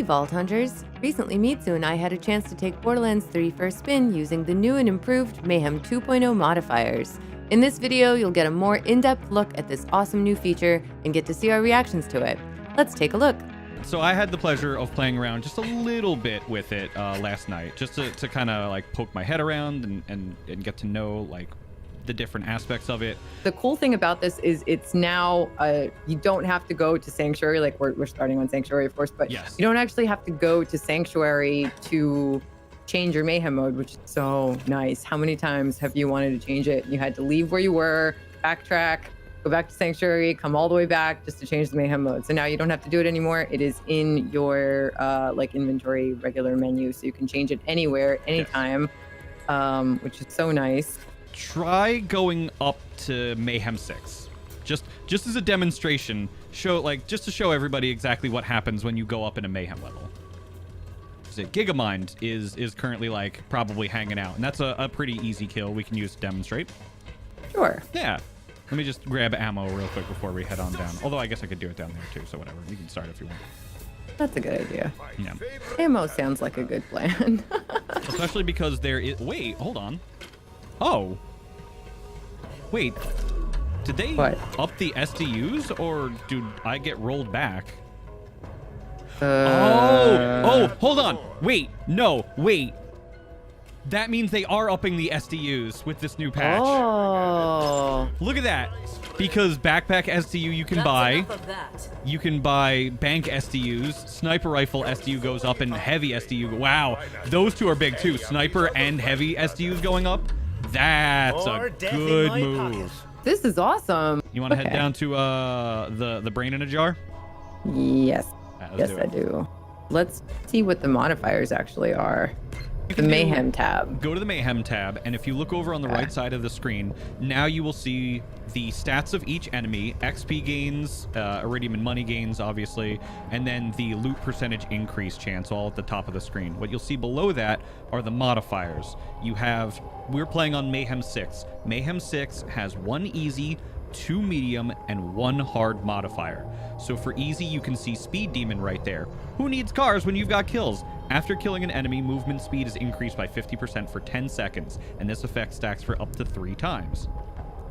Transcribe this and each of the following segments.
Vault Hunters! Recently, Mitsu and I had a chance to take Borderlands 3 for a spin using the new and improved Mayhem 2.0 modifiers. In this video, you'll get a more in-depth look at this awesome new feature and get to see our reactions to it. Let's take a look. So I had the pleasure of playing around just a little bit with it last night, just to kind of like poke my head around and get to know like the different aspects of it. The cool thing about this is it's now, you don't have to go to Sanctuary, like we're starting on Sanctuary, of course, but Yes. you don't actually have to go to Sanctuary to change your Mayhem mode, which is so nice. How many times have you wanted to change it? You had to leave where you were, backtrack, go back to Sanctuary, come all the way back just to change the Mayhem mode. So now you don't have to do it anymore. It is in your like inventory regular menu, so you can change it anywhere, anytime, which is so nice. Try going up to Mayhem 6. Just as a demonstration, just to show everybody exactly what happens when you go up in a Mayhem level. So Gigamind is currently like probably hanging out, and that's a pretty easy kill we can use to demonstrate. Sure. Yeah. Let me just grab ammo real quick before we head on down. Although I guess I could do it down there too, so whatever. You can start if you want. That's a good idea. Yeah. Ammo sounds like a good plan. Especially because there is... Wait, hold on. Oh. Wait. Did they up the SDUs, or do I get rolled back? Oh, hold on. Wait, no, wait. That means they are upping the SDUs with this new patch. Oh. Look at that. Because backpack SDU you can buy. You can buy bank SDUs. Sniper rifle SDU goes up and heavy SDU. Wow. Those two are big too. Sniper and heavy SDUs going up. That's a good move. This is awesome. You want to head down to the brain in a jar? Yes. Let's Yes, do I it. do. Let's see what the modifiers actually are. The Mayhem tab. Go to the Mayhem tab, and if you look over on the right side of the screen, now you will see the stats of each enemy, XP gains, Iridium and money gains, obviously, and then the loot percentage increase chance all at the top of the screen. What you'll see below that are the modifiers. We're playing on Mayhem 6. Mayhem 6 has 1 easy, 2 medium, and 1 hard modifier. So for easy, you can see Speed Demon right there. Who needs cars when you've got kills? After killing an enemy, movement speed is increased by 50% for 10 seconds, and this effect stacks for up to 3 times.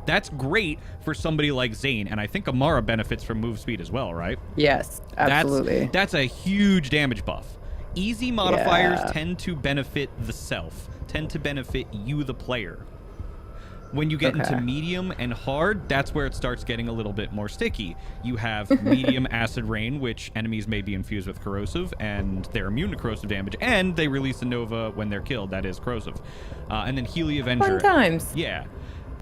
That's great for somebody like Zane, and I think Amara benefits from move speed as well, right? Yes, absolutely. That's a huge damage buff. Easy modifiers tend to benefit the self, tend to benefit you, the player. When you get into medium and hard, that's where it starts getting a little bit more sticky. You have medium acid rain, which enemies may be infused with corrosive, and they're immune to corrosive damage, and they release a nova when they're killed. That is corrosive. And then Healy Avenger. Fun times. Yeah.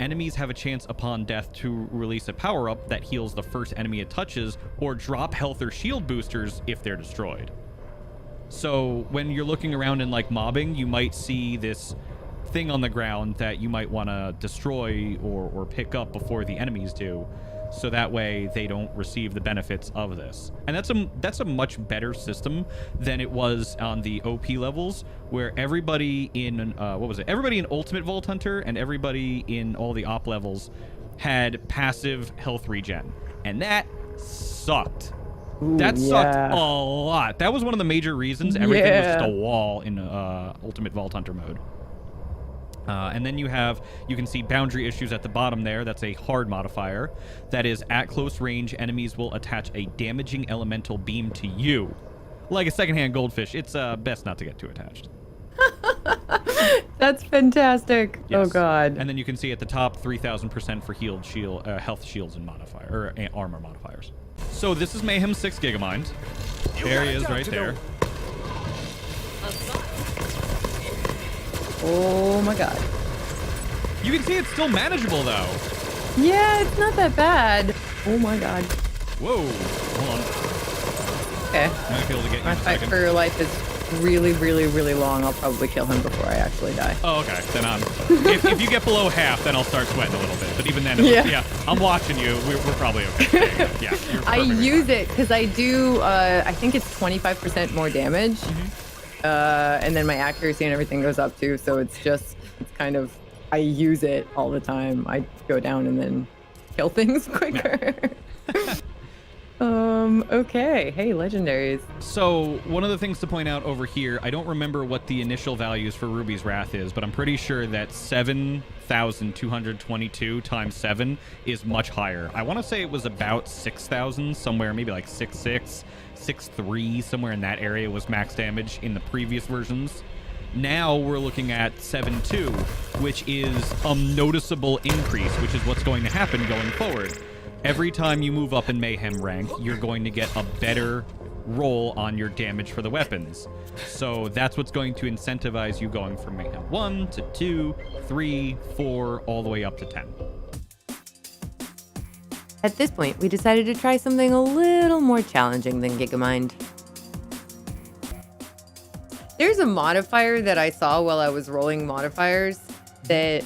Enemies have a chance upon death to release a power-up that heals the first enemy it touches, or drop health or shield boosters if they're destroyed. So when you're looking around in like mobbing, you might see this thing on the ground that you might want to destroy or pick up before the enemies do, so that way they don't receive the benefits of this. And that's a much better system than it was on the OP levels, where everybody in everybody in Ultimate Vault Hunter and everybody in all the op levels had passive health regen, and that sucked. That sucked a lot. That was one of the major reasons everything was just a wall in Ultimate Vault Hunter mode. And then you can see boundary issues at the bottom there. That's a hard modifier. That is, at close range, enemies will attach a damaging elemental beam to you. Like a secondhand goldfish, it's best not to get too attached. That's fantastic. Yes. Oh, God. And then you can see at the top 3,000% for health shields and armor modifiers. So this is Mayhem 6 Gigamind. There he is right there. Oh my God. You can see it's still manageable though. Yeah, it's not that bad. Oh my God. Whoa. Hold on. Okay. I might be able to get you My in a fight second. for your life is really, really, really long. I'll probably kill him before I actually die. Oh, okay. Then if you get below half, then I'll start sweating a little bit. But even then, I'm watching you. We're probably okay. Yeah. I use it because I do, I think it's 25% more damage. And then my accuracy and everything goes up too. So it's kind of, I use it all the time. I go down and then kill things quicker. Okay. Hey, legendaries. So one of the things to point out over here, I don't remember what the initial values for Ruby's Wrath is, but I'm pretty sure that 7,222 times 7 is much higher. I want to say it was about 6,000, somewhere maybe like 6.6, 6.3, somewhere in that area was max damage in the previous versions. Now we're looking at 7.2, which is a noticeable increase, which is what's going to happen going forward. Every time you move up in Mayhem rank, you're going to get a better roll on your damage for the weapons. So that's what's going to incentivize you going from Mayhem 1 to 2, 3, 4, all the way up to 10. At this point, we decided to try something a little more challenging than Gigamind. There's a modifier that I saw while I was rolling modifiers that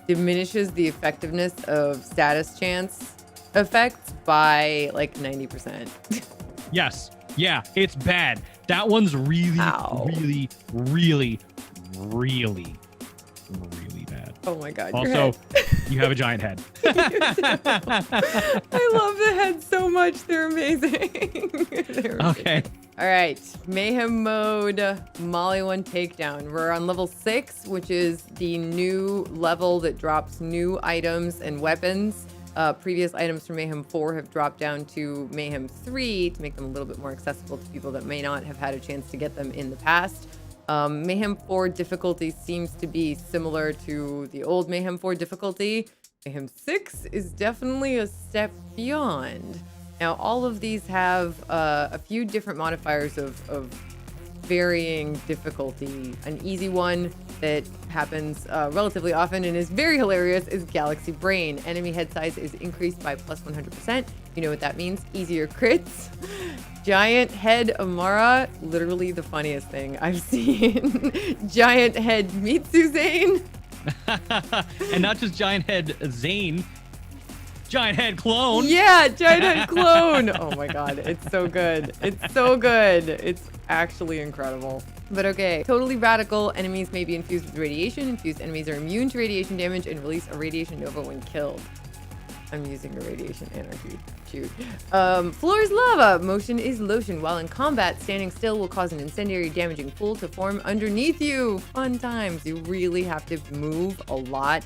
diminishes the effectiveness of status chance effects by like 90%. Yes. Yeah, it's bad. That one's really, Ow. really, really, really, really bad. Oh my god. Also, you have a giant head. I love the heads so much. They're amazing. Okay. All right. Mayhem mode, Molly 1 takedown. We're on level 6, which is the new level that drops new items and weapons. Previous items from Mayhem 4 have dropped down to Mayhem 3 to make them a little bit more accessible to people that may not have had a chance to get them in the past. Mayhem 4 difficulty seems to be similar to the old Mayhem 4 difficulty. Mayhem 6 is definitely a step beyond. Now, all of these have a few different modifiers of varying difficulty. An easy one that happens relatively often and is very hilarious is Galaxy Brain. Enemy head size is increased by plus 100%. You know what that means? Easier crits. Giant head Amara, literally the funniest thing I've seen. Giant head Mitsu Zane. And not just giant head Zane, giant head clone. Yeah, giant head clone. Oh my god, it's so good. It's so good. It's actually incredible. But okay, totally radical. Enemies may be infused with radiation. Infused enemies are immune to radiation damage and release a radiation nova when killed. I'm using a radiation anarchy. Shoot. Floor is lava. Motion is lotion. While in combat, standing still will cause an incendiary damaging pool to form underneath you. Fun times. You really have to move a lot.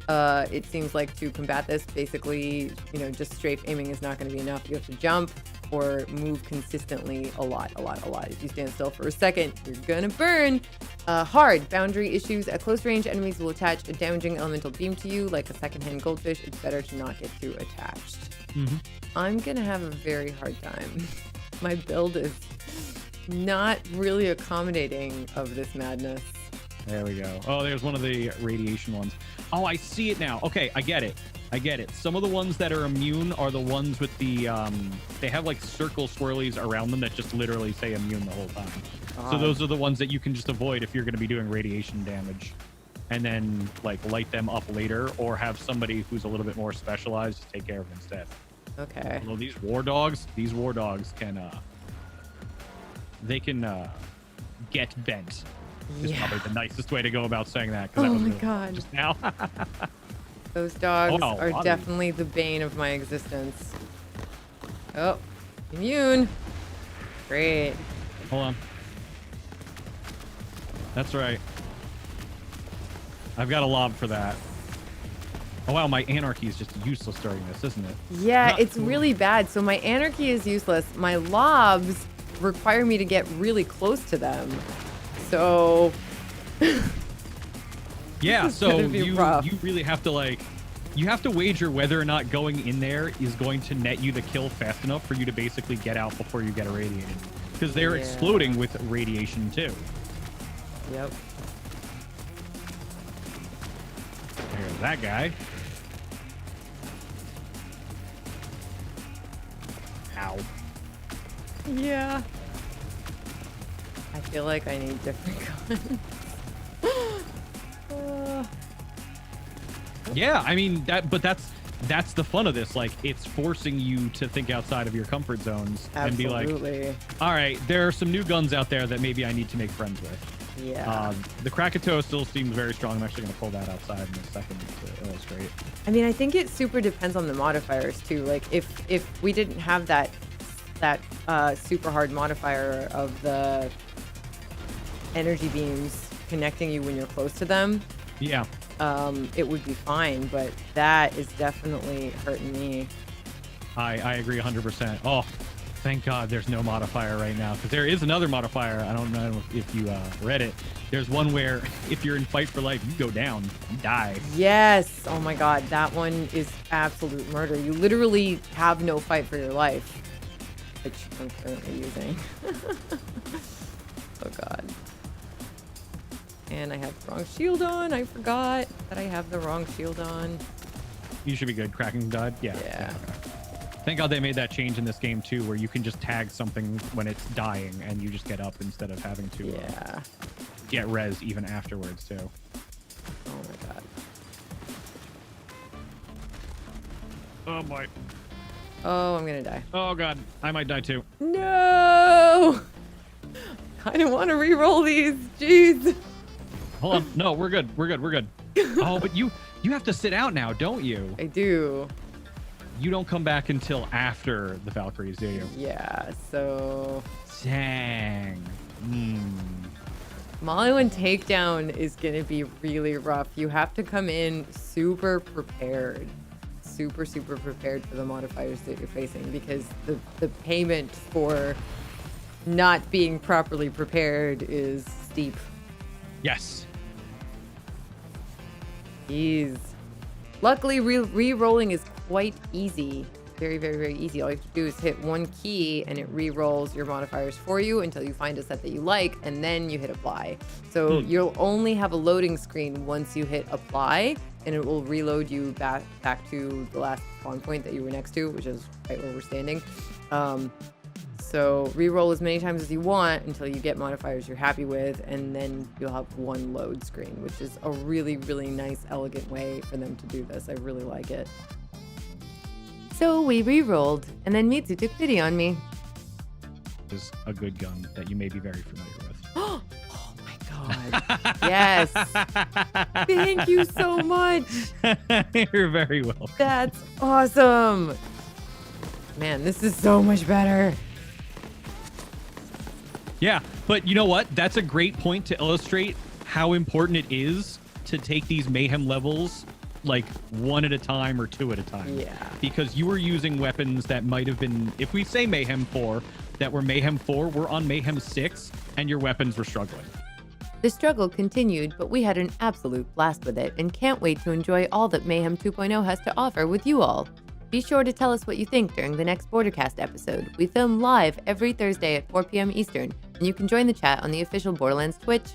It seems like to combat this, basically, just strafe aiming is not going to be enough. You have to jump or move consistently a lot. If you stand still for a second, you're gonna burn. Hard. Boundary issues. At close range, enemies will attach a damaging elemental beam to you, like a secondhand goldfish. It's better to not get too attached. Mm-hmm. I'm gonna have a very hard time. My build is not really accommodating of this madness. There we go. Oh, there's one of the radiation ones. Oh, I see it now. Okay, I get it. Some of the ones that are immune are the ones with the, they have like circle swirlies around them that just literally say immune the whole time. So those are the ones that you can just avoid if you're going to be doing radiation damage. And then like light them up later or have somebody who's a little bit more specialized to take care of them instead. Okay. Well, these war dogs can, they can get bent. Is probably the nicest way to go about saying that. Oh that was my really god. just now. Those dogs Oh, are wow. definitely the bane of my existence. Oh, immune. Great. Hold on. That's right. I've got a lob for that. Oh wow, my anarchy is just useless during this, isn't it? Yeah, Not it's cool. really bad. So my anarchy is useless. My lobs require me to get really close to them. So Yeah, This is so gonna be you rough. really have to you have to wager whether or not going in there is going to net you the kill fast enough for you to basically get out before you get irradiated. Because they're Yeah. exploding with radiation too. Yep. There's that guy. Ow. Yeah. I feel like I need different guns. Yeah, I mean that's the fun of this. Like, it's forcing you to think outside of your comfort zones and be like, Absolutely. all right, there are some new guns out there that maybe I need to make friends with. Yeah. The Krakatoa still seems very strong. I'm actually going to pull that outside in a second to illustrate. I mean, I think it super depends on the modifiers too. Like if we didn't have that that super hard modifier of the energy beams connecting you when you're close to them, Yeah. it would be fine. But that is definitely hurting me. I agree 100%. Oh, thank God there's no modifier right now, because there is another modifier. I don't know if you read it. There's one where if you're in fight for life, you go down, you die. Yes. Oh my God. That one is absolute murder. You literally have no fight for your life, which I'm currently using. Oh God. And I have the wrong shield on. I forgot that I have the wrong shield on. You should be good. Kraken died. Yeah. Yeah. Okay. Thank God they made that change in this game too, where you can just tag something when it's dying and you just get up instead of having to get res even afterwards too. Oh my God. Oh boy. Oh, I'm gonna die. Oh God. I might die too. No. I don't want to re-roll these. Jeez. Hold on. No, we're good. We're good. We're good. Oh, but you have to sit out now, don't you? I do. You don't come back until after the Valkyries, do you? Yeah. So. Dang. Molly 1 takedown is going to be really rough. You have to come in super prepared. Super prepared for the modifiers that you're facing, because the payment for not being properly prepared is steep. Yes. Jeez. Luckily, re-rolling is quite easy. Very easy. All you have to do is hit one key and it re-rolls your modifiers for you until you find a set that you like, and then you hit apply. So you'll only have a loading screen once you hit apply, and it will reload you back to the last spawn point that you were next to, which is right where we're standing. So re-roll as many times as you want until you get modifiers you're happy with, and then you'll have one load screen, which is a really nice, elegant way for them to do this. I really like it. So we re-rolled, and then Mitsu took pity on me. Is a good gun that you may be very familiar with. Oh my God. Yes. Thank you so much. You're very welcome. That's awesome. Man, this is so much better. Yeah, but you know what? That's a great point to illustrate how important it is to take these mayhem levels like one at a time or two at a time. Yeah. Because you were using weapons that might have been, if we say Mayhem 4, that were Mayhem 4, we're on Mayhem 6, and your weapons were struggling. The struggle continued, but we had an absolute blast with it and can't wait to enjoy all that Mayhem 2.0 has to offer with you all. Be sure to tell us what you think during the next Bordercast episode. We film live every Thursday at 4 p.m. Eastern, and you can join the chat on the official Borderlands Twitch.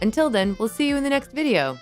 Until then, we'll see you in the next video.